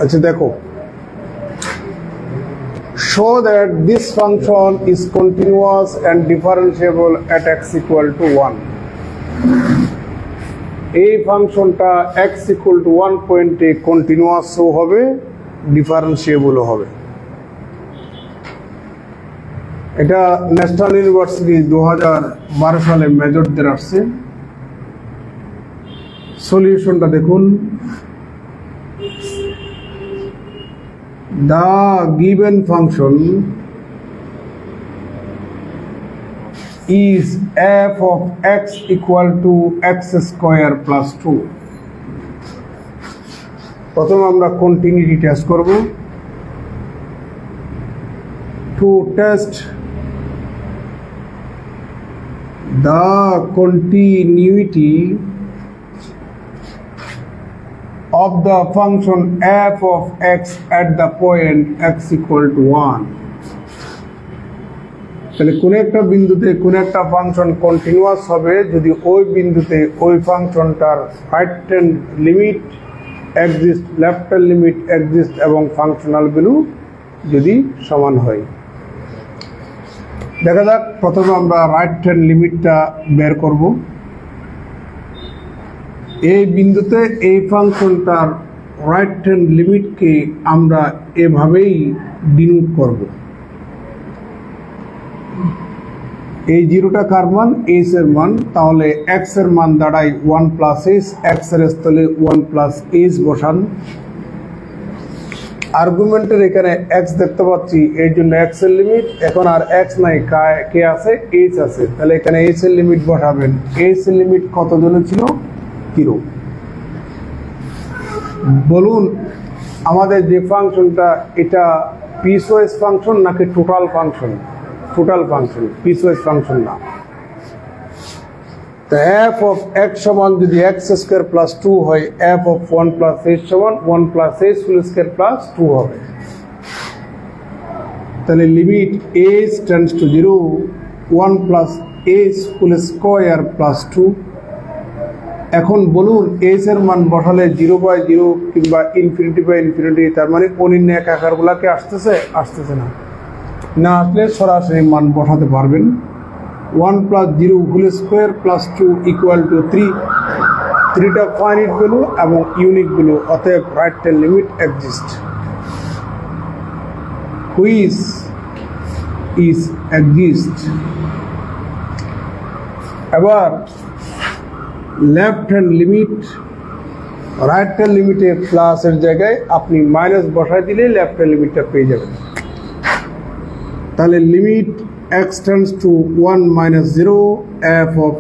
আচ্ছা দেখো, show that this function is continuous and differentiable at x equal to 1. এই ফাংশনটা x equal to 1 পয়েন্টে কন্টিনিউয়াস হবে, ডিফারেন্সিয়েবল হবে। এটা ন্যাশনাল ইউনিভার্সিটি 2012 সালে মেজরদের আসছে। সলিউশনটা দেখুন, the given function is f of x equal to x square plus 2. প্রথমে আমরা কন্টিনিউটি টেস্ট করব। To test the continuity of the function f of x at the point x equal to 1. তাহলে কোন একটা বিন্দুতে কোন একটা ফাংশন কন্টিনিউয়াস হবে যদি ওই বিন্দুতে ওই ফাংশনটার right hand limit exist, left hand limit exist এবং ফাংশনাল ভ্যালু যদি সমান হয়। দেখা যাক, প্রথমে আমরা রাইট হ্যান্ড লিমিটটা বের করব। এই বিন্দুতে এই ফাংশনটার রাইট হ্যান্ড লিমিটকে আমরা এভাবেই ডিনোট করব। এই জিরোটা কার মান? এইচ এর মান। তাহলে এক্স এর মান দাঁড়ায় 1 প্লাস এইচ, এক্স এর স্থলে 1 প্লাস এইচ বসান। আর্গুমেন্টের এখানে এক্স দেখতে পাচ্ছি, এর জন্য এক্স এর লিমিট। এখন আর এক্স নাই, কে আছে? এইচ আছে। তাহলে এখানে এইচ এর লিমিট বসাবেন। এইচ এর লিমিট কত জনের ছিল? 0। বলুন আমাদের যে ফাংশনটা, এটা পিসওয়াইজ ফাংশন নাকি total function? Total function, piecewise function না। তো এফ অফ এক্স সমান যদি এক্স স্কোয়ার প্লাস 2 হয়, এফ অফ 1 প্লাস এইচ সমান 1 plus H whole square plus 2 হবে। তাহলে limit H tends to 0, 1 plus H whole square plus 2। এখন বলুন এইচ এর মান বসালে 0/0 কিংবা ইনফিনিটি, তার মানে অনির্ণায়ক আকারগুলাকে আসতেছে না। না আসলে সরাসরি মান বসাতে পারবেন। 1 plus 0 whole square plus 2 equal to 3। 3টা ফাইনাইট ভ্যালু এবং ইউনিক ভ্যালু, অতএব right hand limit exist. Which is exist. এবার left hand limit, right hand লিমিটে প্লাসের জায়গায় আপনি মাইনাস বসাই দিলে লেফট হ্যান্ড লিমিটটা পেয়ে যাবেন। তাহলে limit x tends to 1 minus 0, f of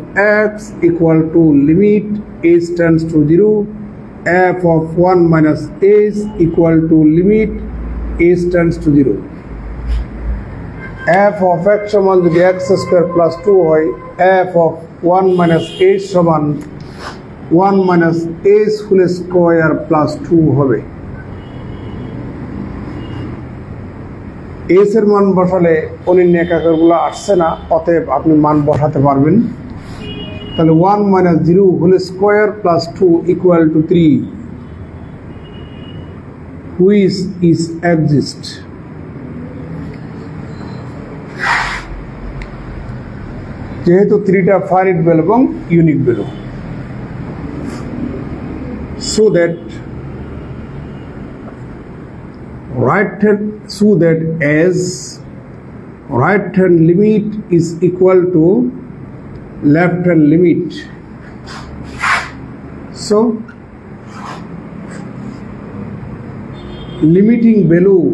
x equal to limit h tends to 0, f of 1 minus h equal to limit h tends to 0. f of x সমান যদি x square plus 2 হয়, f of 1 minus h সমান 1 minus h whole square plus 2 হবে। H এর মান বসালে অনির্ণায়ক আকারগুলো আসছে না, অতএব আপনি মান বসাতে পারবেন। তাহলে 1 minus 0 whole square plus 2 equal to 3। Which is exist. যেহেতু 3টা ফাইনাইট ভ্যালু এবং unique value, so that as right hand limit is equal to left hand limit, so limiting value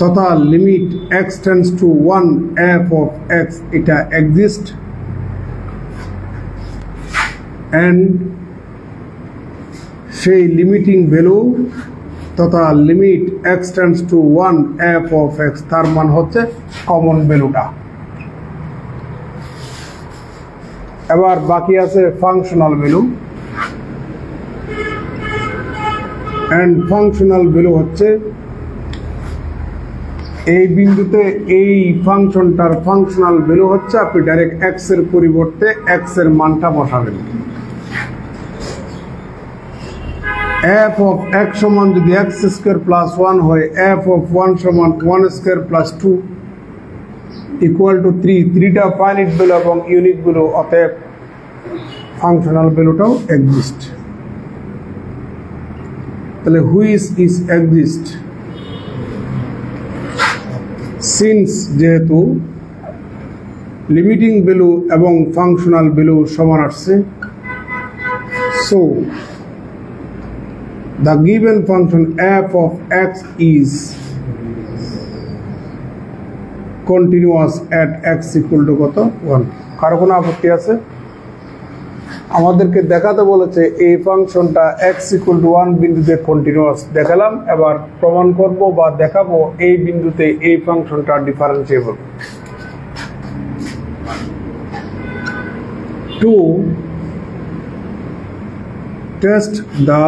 তথা limit x tends to 1 f of x এটা exist, and সেই limiting value তথা limit x tends to 1 f of x তার মান হচ্ছে common ভ্যালুটা। এবার বাকি আছে functional value, and functional value হচ্ছে এই বিন্দুতে এই ফাংশনটার ফাংশনাল ভ্যালু হচ্ছে আপনি ডাইরেক্ট x এর পরিবর্তে x এর মানটা বসাবেন। f of x সমান যদি x স্কয়ার প্লাস 1 হয় f of 1 সমান 1 স্কয়ার প্লাস 2 ইকুয়াল টু 3 3টা ফাইনাইট ভ্যালু এবং ইউনিক ভ্যালু, অতএব ফাংশনাল ভ্যালুটাও এক্সিস্ট। তাহলে হুইচ ইজ এক্সিস্ট, সিন্স যেহেতু লিমিটিং ভ্যালু এবং ফাংশনাল ভ্যালু সমান আসছে, so the given function f of x is continuous at x equal to কত 1। কারো কোনো আপত্তি আছে? আমাদেরকে দেখাতে বলেছে এই ফাংশনটা x equal to 1 বিন্দুতে কন্টিনিউয়াস, দেখালাম। এবার প্রমাণ করব বা দেখাবো এই বিন্দুতে এই ফাংশনটা differentiable. To test the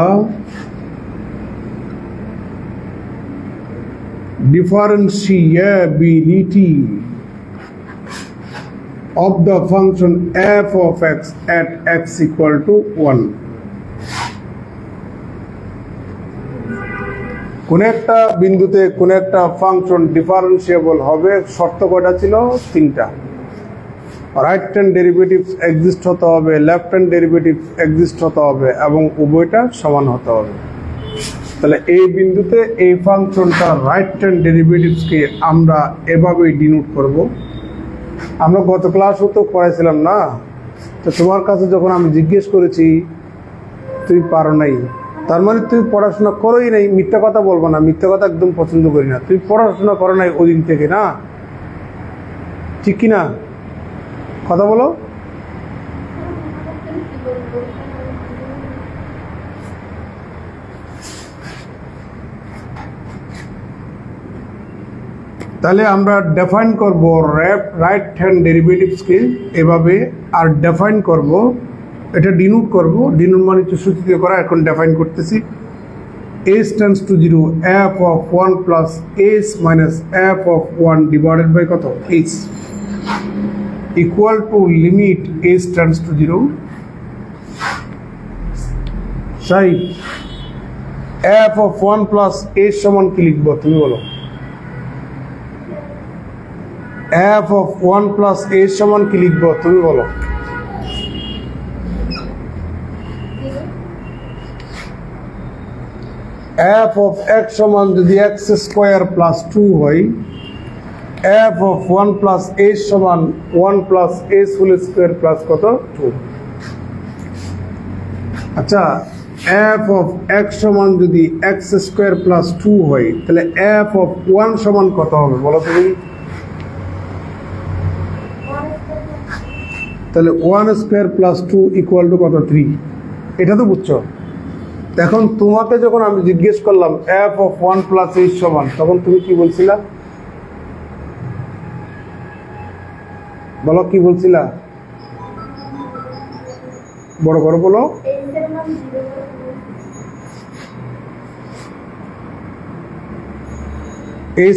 differentiability of the function f of x at x equal to 1, কোন একটা বিন্দুতে কোন একটা ফাংশন ডিফারেন্সিয়েবল হবে, শর্ত কয়টা ছিল? 3টা। রাইট হ্যান্ড ডেরিভেটিভস এক্সিস্ট হতে হবে, লেফট হ্যান্ড ডেরিভেটিভস এক্সিস্ট হতে হবে এবং উভয়টা সমান হতে হবে। তাহলে এই বিন্দুতে এই ফাংশনটা রাইট হ্যান্ড ডেরিভেটিভসকে আমরা এভাবেই ডিনোট করব। আমরা গত ক্লাসও তো করাইছিলাম না? তো তোমার কাছে যখন আমি জিজ্ঞেস করেছি তুই পারো নাই, তার মানে তুই পড়াশোনা করোই নাই। মিথ্যা কথা বলবো না, মিথ্যা কথা একদম পছন্দ করি না। তুই পড়াশোনা করো নাই ওই দিন থেকে, না? ঠিক কি না? কথা বলো। তাহলে আমরা ডিফাইন করব রাইট হ্যান্ড ডেরিভেটিভসকে এভাবে, আর ডিফাইন করব, এটা ডিনোট করব। ডিনোট মানে হচ্ছে সূচিত করা। এখন ডিফাইন করতেছি। s tends to 0 f of 1 plus s minus f of 1 divided by কত h equal to limit s tends to 0। Sai f of 1 plus s সমান কি লিখবো তুমি বলো? f of 1 plus s সমান কি লিখবো তুমি বলো? f of x সমান যদি x স্কয়ার প্লাস 2 হয়, f of 1 plus s সমান 1 plus s whole square plus কত 2। আচ্ছা, f of x সমান যদি x স্কয়ার প্লাস 2 হয়, তাহলে f of 1 সমান কত হবে বলো তুমি? তাহলে 1 স্কয়ার প্লাস 2 ইকুয়াল টু কত 3। এটা তো বুঝছো। এখন তোমাকে যখন আমি জিজ্ঞেস করলাম f of 1 plus h সমান, তখন তুমি কি বলছিলা? বলো কি বলছিলা? বড় করে বলো।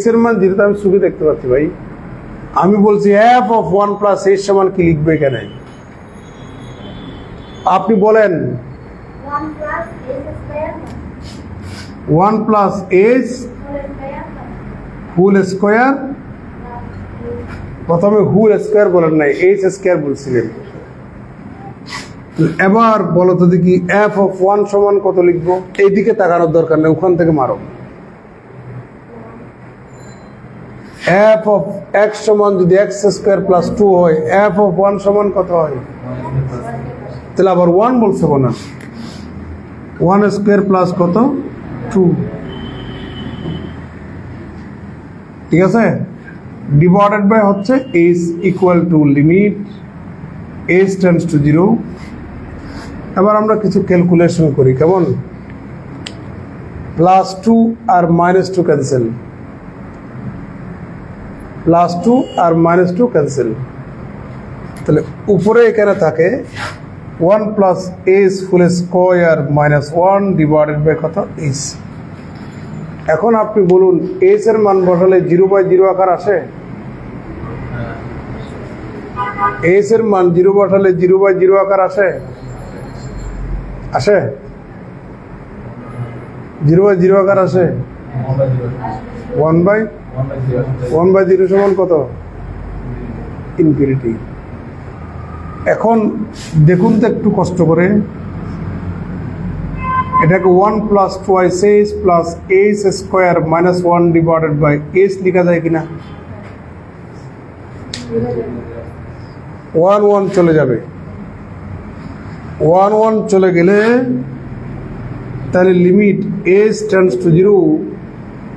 h এর মান 0 আমি সুখে দেখতে পাচ্ছি ভাই। আমি বলছি f of 1 plus h সমান কি লিখবে এখানে? আপনি বলেন 1 plus h হোল স্কয়ার। প্রথমে হোল স্কয়ার বলেন নাই, h স্কয়ার বলছিলেন। এবার বলো তো দেখি f of 1 সমান কত লিখবো? এইদিকে তাকানোর দরকার নেই, ওখান থেকে মারো। f of x সমান যদি x স্কয়ার প্লাস 2 হয়, f of 1 সমান কত হয়? তাহলে আবার 1 বলছে না, 1 স্কয়ার প্লাস কত 2। ঠিক আছে, ডিভাইডেড বাই হচ্ছে h equal to limit h tends to 0। এবার আমরা কিছু ক্যালকুলেশন করি, কেমন? প্লাস 2 আর মাইনাস 2 ক্যান্সেল, প্লাস 2 আর মাইনাস 2 ক্যান্সেল। তাহলে উপরে এখানে থাকে 1 plus h whole square minus 1 divided by কত h। এখন আপনি বলুন h এর মান বসালে 0/0 আকার আসে? h এর মান 0 বসালে 0/0 আকার আসে? আসে? 0/0 আকার আসে 1/0 সমান কত? ইনফিনিটি। এখন দেখুন তো একটু কষ্ট করে, এটাকে 1 plus twice h plus h square minus 1 divided by h লেখা যায় কিনা? 1 চলে যাবে। 1 চলে গেলে তাহলে limit H tends to 0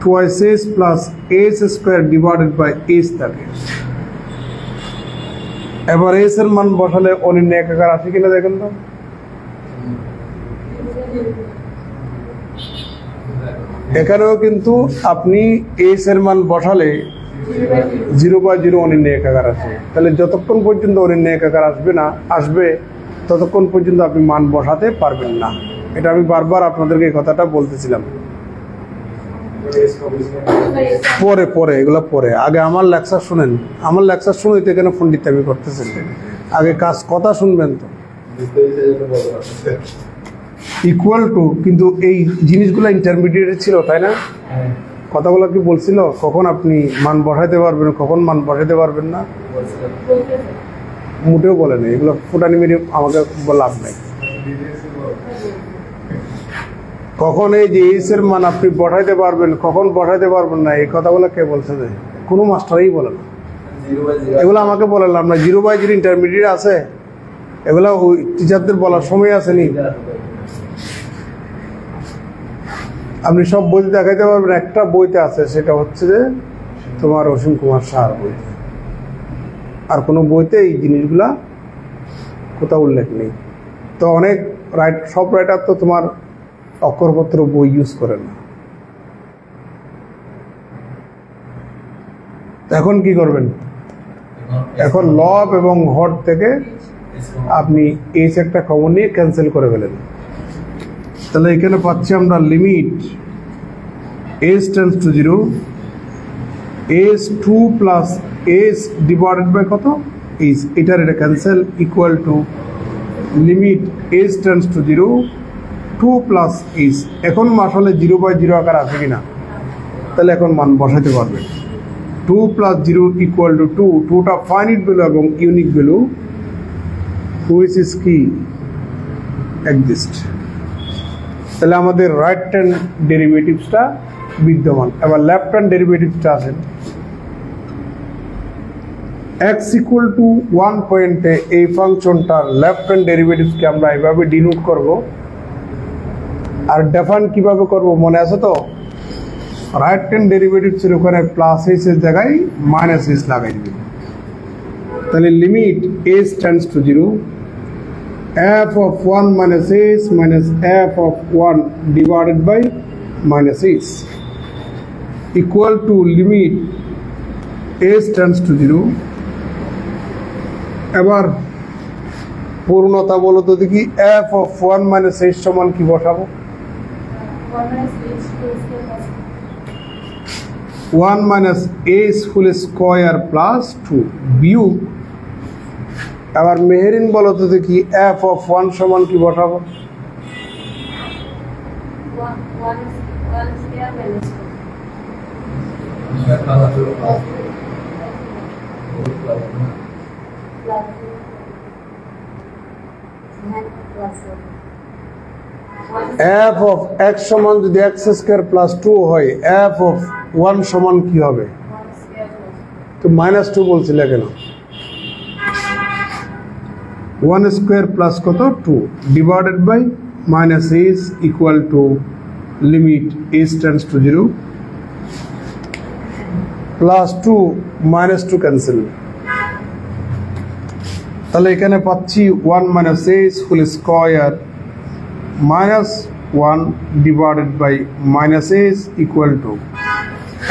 twice h plus h square divided by h থাকে। এবার এইচ এর মান বসালে অনির্ণয় একাকার আসে কিনা দেখেন তো। এখানেও কিন্তু আপনি এইচ এর মান বসালে 0/0 অনির্ণয় একাকার আসে। তাহলে যতক্ষণ পর্যন্ত অনির্ণয় একাকার আসবে ততক্ষণ পর্যন্ত আপনি মান বসাতে পারবেন না। এটা আমি বারবার আপনাদেরকে এই কথাটা বলতেছিলাম। পরে এগুলো পরে, আগে আমার লেকচার শুনেন। আমার লেকচার শুনে তো এখানে ফোনটিতে আমি করতেছেন, আগে কথা শুনবেন তো। ইকুয়াল টু, কিন্তু এই জিনিসগুলো ইন্টারমিডিয়েট ছিল, তাই না? কথাগুলো কি বলছিল কখন আপনি মান বসাইতে পারবেন, কখন মান বসাইতে পারবেন না? মোটেও বলে নেই এগুলো। ফুটানি মেরে আমাকে লাভ নাই। কখন এই যে এইচ এর মান আপনি বসাইতে পারবেন, কখন বসাইতে পারবেন না, এই কথাগুলো কে বলছে? যে কোনো মাস্টারই বলে না। এগুলো আমাকে বললাম না। 0/0 ইন্টারমিডিয়েট আছে, এগুলো টিচারদের বলার সময় আসেনি। আপনি সব বইতে দেখাইতে পারবেন, একটা বইতে আছে, সেটা হচ্ছে যে তোমার অসীম কুমার সাহার বই। আর কোনো বইতে এই জিনিসগুলা কোথাও উল্লেখ নেই। তো অনেক সব রাইটার তো তোমার অক্ষরপত্র বই ইউজ করে না। এখন কি করবেন? এখন লব এবং হর থেকে আপনি এইচ একটা কমন নিয়ে ক্যান্সেল করে ফেলেন। তাহলে এখানে পাচ্ছি আমরা limit H tends to 0 h 2 plus h divided by কত? এইচ। এটার এটা cancel, equal to limit H tends to 0 2 plus h. এখন আসলে 0/0 আকার আছে কিনা? তাহলে এখন মান বসাতে পারবে। 2 প্লাস 0 ইকুয়াল টু 2। 2টা ফাইনাইট ভ্যালু এবং ইউনিক ভ্যালু, হুইচ ইজ কি এক্সিস্ট। তাহলে আমাদের রাইট হ্যান্ড ডেরিভেটিভসটা বিদ্যমান। এবার লেফট হ্যান্ড ডেরিভেটিভসটা আছে। x ইকুয়াল টু 1 পয়েন্টে এই ফাংশনটার লেফট হ্যান্ড ডেরিভেটিভসকে আমরা এইভাবে ডিনোট করব। আর ডেফাইন কিভাবে করব মনে আছে তো? রাইট হ্যান্ড ডেরিভেটিভসের ওখানে প্লাস এইচ এর জায়গায় মাইনাস এইচ লাগাই দিবেন। তাহলে limit H tends to 0 f of 1 minus h minus f of 1 divided by minus h equal to limit h tends to 0। এবার পূর্ণতা বলো তো দেখি, f of 1 minus h সমান কি বসাবো? 1 minus h whole square plus 2 বিয়োগ। আবার মেহেরিন বলো তো দেখি f of 1 সমান কি বসাবো? 1 f of x সমান যদি x স্কয়ার প্লাস 2 হয়, f of 1 সমান কি হবে? তো -2 বলছিলে কেন? 1 স্কোয়ার প্লাস কত? 2 divided by minus h equal to limit H tends to 0 plus 2 -2 cancel. তাহলে এখানে পাচ্ছি 1 minus h whole square minus 1 divided by minus h equal to.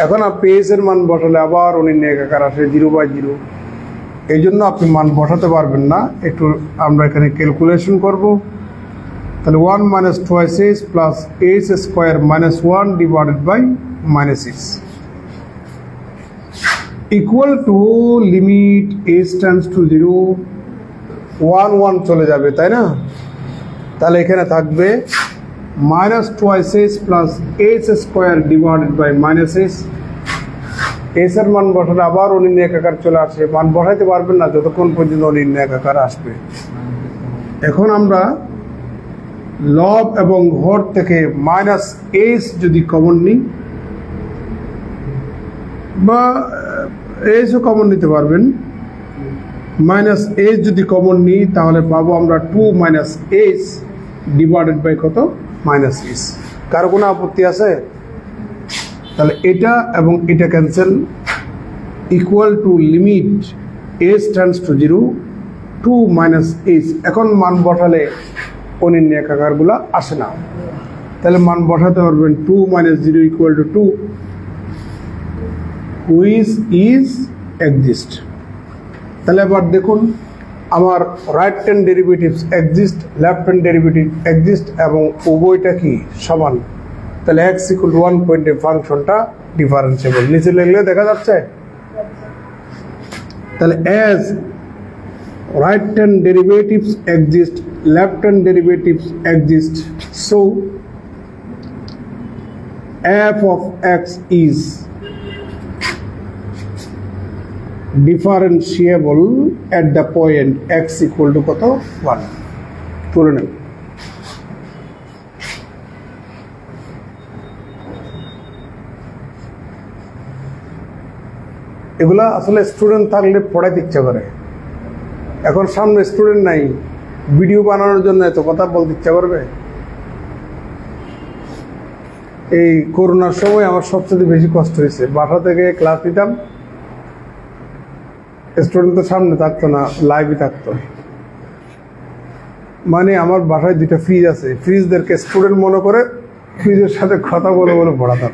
এখন আপনি এইচ এর মান বসালে আবার অনির্ণয় একাকার আসে 0/0। এই জন্য আপনি মান বসাতে পারবেন না। একটু আমরা এখানে ক্যালকুলেশন করব। তাহলে 1 minus twice h plus h square minus 1 divided by minus h equal to limit H tends to 0 1 চলে যাবে, তাই না? তাহলে এখানে থাকবে minus twice s plus s square divided by minus s. s এর মান বসালে আবার অনির্ণায়ক আকার চলে আসে, মান বসাইতে পারবেন না যতক্ষণ পর্যন্ত অনির্ণায়ক আকার আসবে। এখন আমরা লব এবং হর থেকে মাইনাস s যদি কমন নিই, বা এসও কমন নিতে পারবেন, মাইনাস s যদি কমন নিই তাহলে পাবো আমরা 2 মাইনাস s ডিভাইডেড বাই কত, মাইনাস s। কারো কোনো আপত্তি আছে? তাহলে এটা এবং এটা cancel, equal to limit s tends to 0 2 minus s। এখন মান বসালে অনির্ণায়ক আকারগুলো আসে না, তাহলে মান বসাতে পারবেন 2 minus 0 equal to 2, which is exist. তাহলে এবার দেখুন আমার right hand derivatives exist, left hand derivative exist এবং উভয়টা কি সমান। তাহলে x ইকুয়াল টু 1 পয়েন্টে ফাংশনটা ডিফারেন্সিয়েবল। নিচে লিখলে দেখা যাচ্ছে। তাহলে as right hand derivatives exist, left hand derivatives exist, so f of x is differentiable at the point x equal to কত 1। তুলে নেব। এগুলা আসলে স্টুডেন্ট থাকলে পড়াইতে ইচ্ছা করে, এখন সামনে স্টুডেন্ট নাই, ভিডিও বানানোর জন্য এত কথা বলতে ইচ্ছা করবে। এই করোনার সময় আমার সবচেয়ে বেশি কষ্ট হয়েছে, বাসা থেকে ক্লাস নিতাম, স্টুডেন্ট তো সামনে থাকতো না, লাইভই থাকতো। মানে আমার বাসায় 2টা ফ্রিজ আছে, ফ্রিজদেরকে স্টুডেন্ট মনে করে ফ্রিজের সাথে কথা বলে বলে পড়াতাম।